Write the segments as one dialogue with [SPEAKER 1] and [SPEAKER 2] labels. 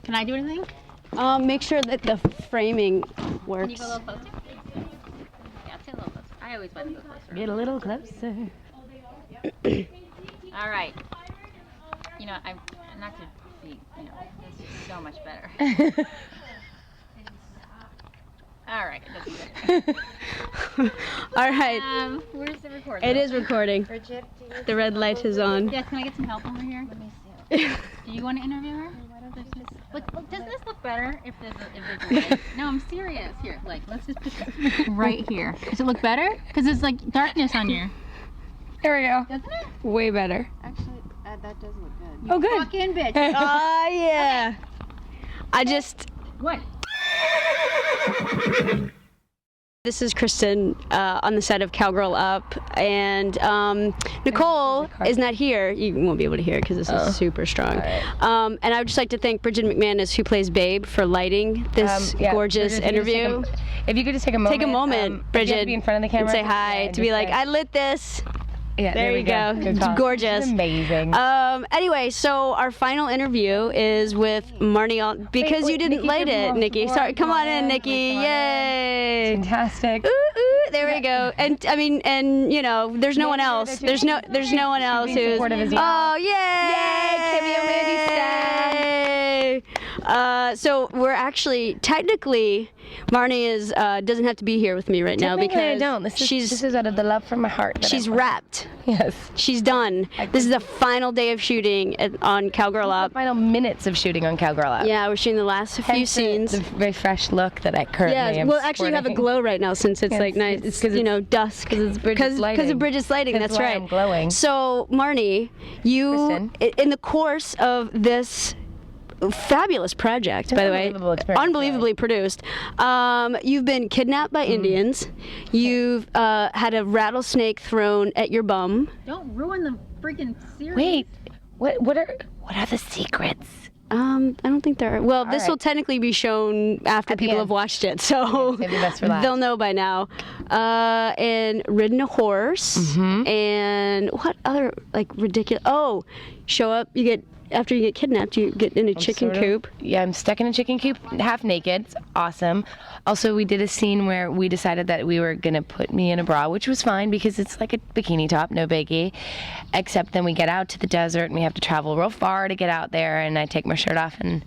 [SPEAKER 1] Can I do anything?
[SPEAKER 2] Make sure that the framing works.
[SPEAKER 1] Can you go a little closer? Yeah, stay a little closer. I always want to go closer.
[SPEAKER 2] Get a little closer.
[SPEAKER 1] All right. You know, I'm not to be, you know, this is so much better. All right, it doesn't matter.
[SPEAKER 2] All right.
[SPEAKER 1] Where's the recorder?
[SPEAKER 2] It is recording. The red light is on.
[SPEAKER 1] Yeah, can I get some help over here? Let me see. Do you want to interview her? Look, doesn't this look better if there's a light? No, I'm serious. Here, like, let's just put this right here. Does it look better? Because there's like darkness on your.
[SPEAKER 2] There we go.
[SPEAKER 1] Doesn't it?
[SPEAKER 2] Way better.
[SPEAKER 3] Actually, that does look good.
[SPEAKER 2] Oh, good.
[SPEAKER 1] Walk in, bitch.
[SPEAKER 2] Oh, yeah. I just...
[SPEAKER 1] What?
[SPEAKER 2] This is Christin on the set of Cowgirl Up, and Nicole is not here. You won't be able to hear it because this is super strong. Right. And I would just like to thank Bridget McManus, who plays Babe, for lighting this gorgeous
[SPEAKER 4] Bridget,
[SPEAKER 2] interview.
[SPEAKER 4] If you could just take a moment.
[SPEAKER 2] Take a moment, Bridget.
[SPEAKER 4] You have to be in front of the camera.
[SPEAKER 2] And say hi, to be like, I lit this.
[SPEAKER 4] Yeah,
[SPEAKER 2] there you go. It's gorgeous.
[SPEAKER 4] It's amazing.
[SPEAKER 2] Anyway, so our final interview is with Marnie Alton, because you didn't light it, Nikki. Sorry, come on in, Nikki. Yay!
[SPEAKER 4] Fantastic.
[SPEAKER 2] Ooh, ooh, there we go. And I mean, and you know, there's no one else. There's no one else who's. Oh, yay!
[SPEAKER 4] Yay! Kimmy O'Mandy style.
[SPEAKER 2] So we're actually technically, Marnie is doesn't have to be here with me right now because
[SPEAKER 4] I don't. This is out of the love from my heart.
[SPEAKER 2] She's wrapped.
[SPEAKER 4] Yes.
[SPEAKER 2] She's done. This is the final day of shooting on Cowgirl Up.
[SPEAKER 4] Final minutes of shooting on Cowgirl Up.
[SPEAKER 2] Yeah, we're shooting the last few scenes.
[SPEAKER 4] The very fresh look that I currently am.
[SPEAKER 2] Well, actually, you have a glow right now since it's like nice. It's you know, dusk.
[SPEAKER 4] Because
[SPEAKER 2] of Bridget's lighting. That's right.
[SPEAKER 4] I'm glowing.
[SPEAKER 2] So, Marnie, you
[SPEAKER 4] Christin?
[SPEAKER 2] in the course of this fabulous project, by the way, unbelievably produced. You've been kidnapped by Indians. You've had a rattlesnake thrown at your bum.
[SPEAKER 1] Don't ruin the freaking series.
[SPEAKER 4] Wait, what are the secrets?
[SPEAKER 2] I don't think there are. Well, this will technically be shown after people have watched it, so they'll know by now. And ridden a horse, and what other like ridiculous? Oh, show up. You get. After you get kidnapped, you get in a chicken coop.
[SPEAKER 4] Yeah, I'm stuck in a chicken coop, half naked. It's awesome. Also, we did a scene where we decided that we were going to put me in a bra, which was fine because it's like a bikini top, no biggie. Except then we get out to the desert and we have to travel real far to get out there, and I take my shirt off and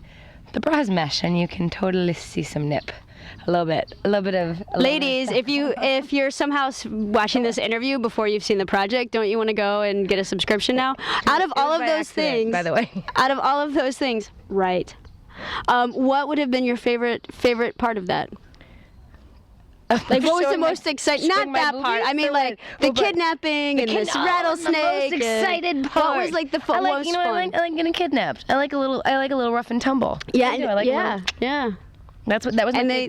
[SPEAKER 4] the bra's mesh and you can totally see some nip. A little bit of.
[SPEAKER 2] Ladies, if you're somehow watching this interview before you've seen the project, don't you want to go and get a subscription now? Out of all of those things,
[SPEAKER 4] by the way,
[SPEAKER 2] out of all of those things, right? What would have been your favorite part of that? Like, what was the most exciting? Not that part. I mean, like the kidnapping and this rattlesnake.
[SPEAKER 4] The most excited part.
[SPEAKER 2] What was like the most fun?
[SPEAKER 4] I like getting kidnapped. I like a little rough and tumble.
[SPEAKER 2] Yeah,
[SPEAKER 4] yeah. That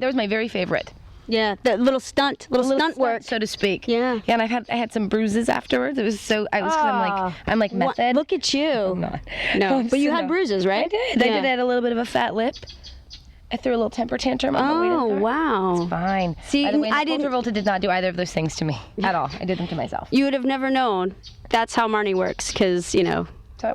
[SPEAKER 4] was my very favorite.
[SPEAKER 2] Yeah, the little stunt work,
[SPEAKER 4] so to speak.
[SPEAKER 2] Yeah.
[SPEAKER 4] Yeah, and I had some bruises afterwards. It was so I'm like method.
[SPEAKER 2] Look at you.
[SPEAKER 4] I'm not.
[SPEAKER 2] No, but you had bruises, right?
[SPEAKER 4] I did. Yeah. I did have a little bit of a fat lip. I threw a little temper tantrum on the way to the car.
[SPEAKER 2] Wow.
[SPEAKER 4] It's fine.
[SPEAKER 2] See,
[SPEAKER 4] by the way,
[SPEAKER 2] Nicole
[SPEAKER 4] Travolta did not do either of those things to me at all. I did them to myself.
[SPEAKER 2] You would have never known. That's how Marnie works, because you know.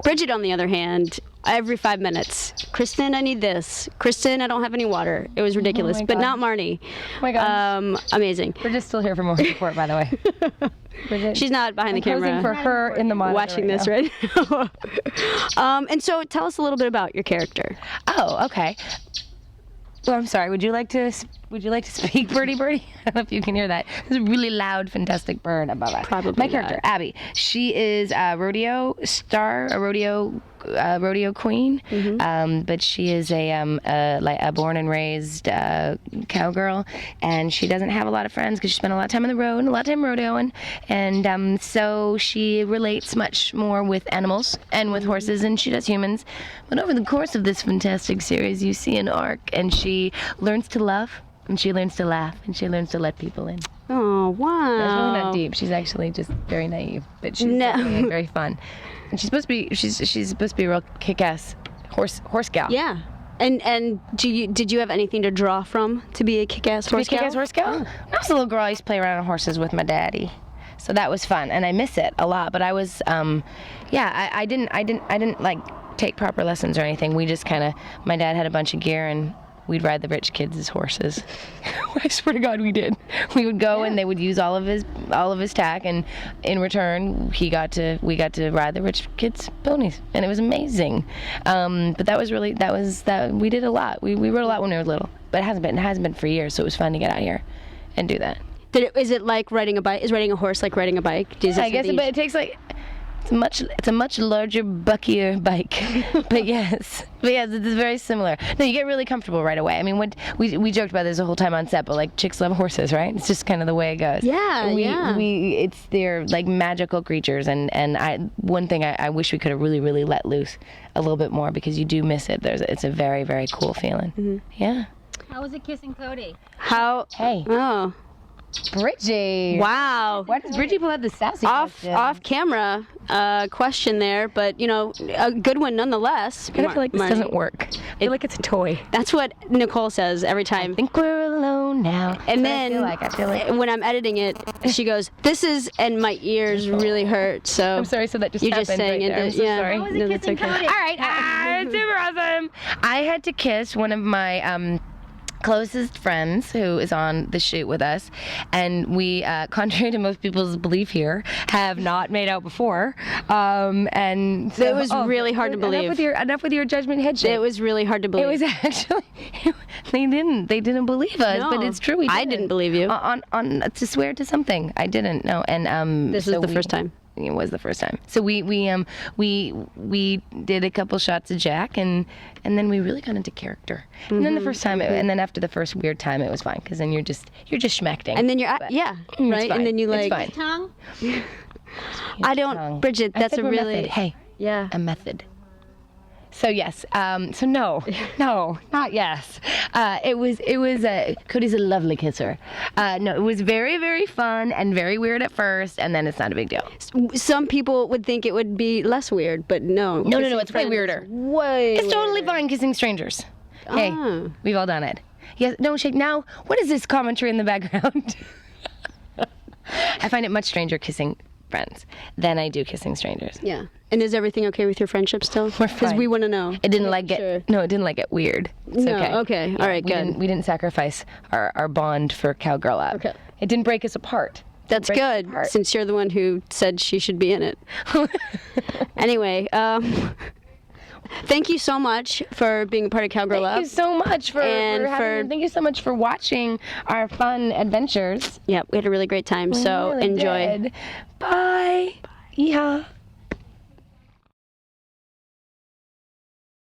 [SPEAKER 2] Bridget, on the other hand, every 5 minutes, Christin, I need this. Christin, I don't have any water. It was ridiculous, but not Marnie.
[SPEAKER 4] Oh my gosh.
[SPEAKER 2] Amazing.
[SPEAKER 4] Bridget's still here for more support, by the way. Bridget,
[SPEAKER 2] she's not behind the camera.
[SPEAKER 4] I'm posing for her in the monitor
[SPEAKER 2] watching this right now. And so, tell us a little bit about your character.
[SPEAKER 4] Oh, okay. Oh, I'm sorry. Would you like to speak, Birdie? I don't know if you can hear that. There's a really loud, fantastic bird above us.
[SPEAKER 2] Probably
[SPEAKER 4] my character, Abby. She is a rodeo star, a rodeo queen. But she is a born and raised cowgirl, and she doesn't have a lot of friends because she spent a lot of time on the road and a lot of time rodeoing, and so she relates much more with animals and with horses than she does humans. But over the course of this fantastic series, you see an arc, and she learns to love, and she learns to laugh, and she learns to let people in.
[SPEAKER 2] Oh, wow.
[SPEAKER 4] That's really not deep. She's actually just very naive, but she's very fun. And she's supposed to be a real kick-ass horse gal.
[SPEAKER 2] Yeah. And did you have anything to draw from to be a kick-ass horse gal?
[SPEAKER 4] Kick-ass horse gal? When I was a little girl, I used to play around on horses with my daddy. So that was fun, and I miss it a lot. But I was, I didn't like take proper lessons or anything. We just kind of, my dad had a bunch of gear and we'd ride the rich kids' horses. I swear to God, we did. We would go and they would use all of his tack, and in return, we got to ride the rich kids' ponies, and it was amazing. But we did a lot. We rode a lot when we were little, but it hasn't been for years. So it was fun to get out here and do that.
[SPEAKER 2] Is it like riding a bike? Is riding a horse like riding a bike?
[SPEAKER 4] I guess, but it takes it's a much larger, buckier bike. but yes, it's very similar. No, you get really comfortable right away. I mean, we joked about this the whole time on set, but like chicks love horses, right? It's just kind of the way it goes.
[SPEAKER 2] Yeah,
[SPEAKER 4] they're like magical creatures, and one thing I wish we could have really, really let loose a little bit more, because you do miss it. It's a very, very cool feeling. Mm-hmm. Yeah.
[SPEAKER 1] How was it kissing Cody?
[SPEAKER 4] Hey.
[SPEAKER 2] Oh.
[SPEAKER 4] Bridgie.
[SPEAKER 2] Wow.
[SPEAKER 4] Why does Bridgie pull out the sassy question?
[SPEAKER 2] Off camera question there, but a good one nonetheless.
[SPEAKER 4] I feel like this doesn't work. I feel like it's a toy.
[SPEAKER 2] That's what Nicole says every time.
[SPEAKER 4] I think we're alone now.
[SPEAKER 2] And then
[SPEAKER 4] I feel like
[SPEAKER 2] when I'm editing it, she goes, "This is," and my ears really hurt. So
[SPEAKER 4] I'm sorry. So that just
[SPEAKER 2] you're
[SPEAKER 4] happened
[SPEAKER 2] just saying
[SPEAKER 4] right there.
[SPEAKER 2] it.
[SPEAKER 4] I'm so sorry.
[SPEAKER 1] How was it kissing Cody?
[SPEAKER 4] All right. Super awesome. I had to kiss one of my closest friends who is on the shoot with us, and we, contrary to most people's belief here, have not made out before. And so,
[SPEAKER 2] it was really hard to believe.
[SPEAKER 4] Enough with your judgment head shake.
[SPEAKER 2] It was really hard to believe.
[SPEAKER 4] It was actually they didn't believe us, but it's true.
[SPEAKER 2] I didn't believe you.
[SPEAKER 4] On to swear to something. I didn't know, and
[SPEAKER 2] this was the first time.
[SPEAKER 4] It was the first time. So we did a couple shots of Jack, and then we really got into character. Mm-hmm. And then the first time, and then after the first weird time, it was fine, because then you're just schmecting.
[SPEAKER 2] And then you're right, and then you like
[SPEAKER 4] it's fine.
[SPEAKER 1] Tongue?
[SPEAKER 2] I don't, Bridget. That's a really
[SPEAKER 4] method. A method. So yes, so no, not yes. It was Cody's a lovely kisser. No, it was very, very fun and very weird at first, and then it's not a big deal.
[SPEAKER 2] Some people would think it would be less weird, but no.
[SPEAKER 4] No, it's way weirder. It's totally fine kissing strangers. Hey, we've all done it. Yes, no, shake. Now, what is this commentary in the background? I find it much stranger kissing friends than I do kissing strangers.
[SPEAKER 2] Yeah. And is everything okay with your friendship still?
[SPEAKER 4] We're fine.
[SPEAKER 2] Because we want to know.
[SPEAKER 4] It didn't get weird. It's okay.
[SPEAKER 2] Okay.
[SPEAKER 4] Yeah,
[SPEAKER 2] all right, good.
[SPEAKER 4] We didn't sacrifice our bond for Cowgirl Up.
[SPEAKER 2] Okay.
[SPEAKER 4] It didn't break us apart.
[SPEAKER 2] That's good, since you're the one who said she should be in it. Anyway, thank you so much for being a part of Cowgirl Up.
[SPEAKER 4] Thank you so much thank you so much for watching our fun adventures.
[SPEAKER 2] Yeah, we had a really great time, so
[SPEAKER 4] really
[SPEAKER 2] enjoy.
[SPEAKER 4] Did. Bye. Yeah.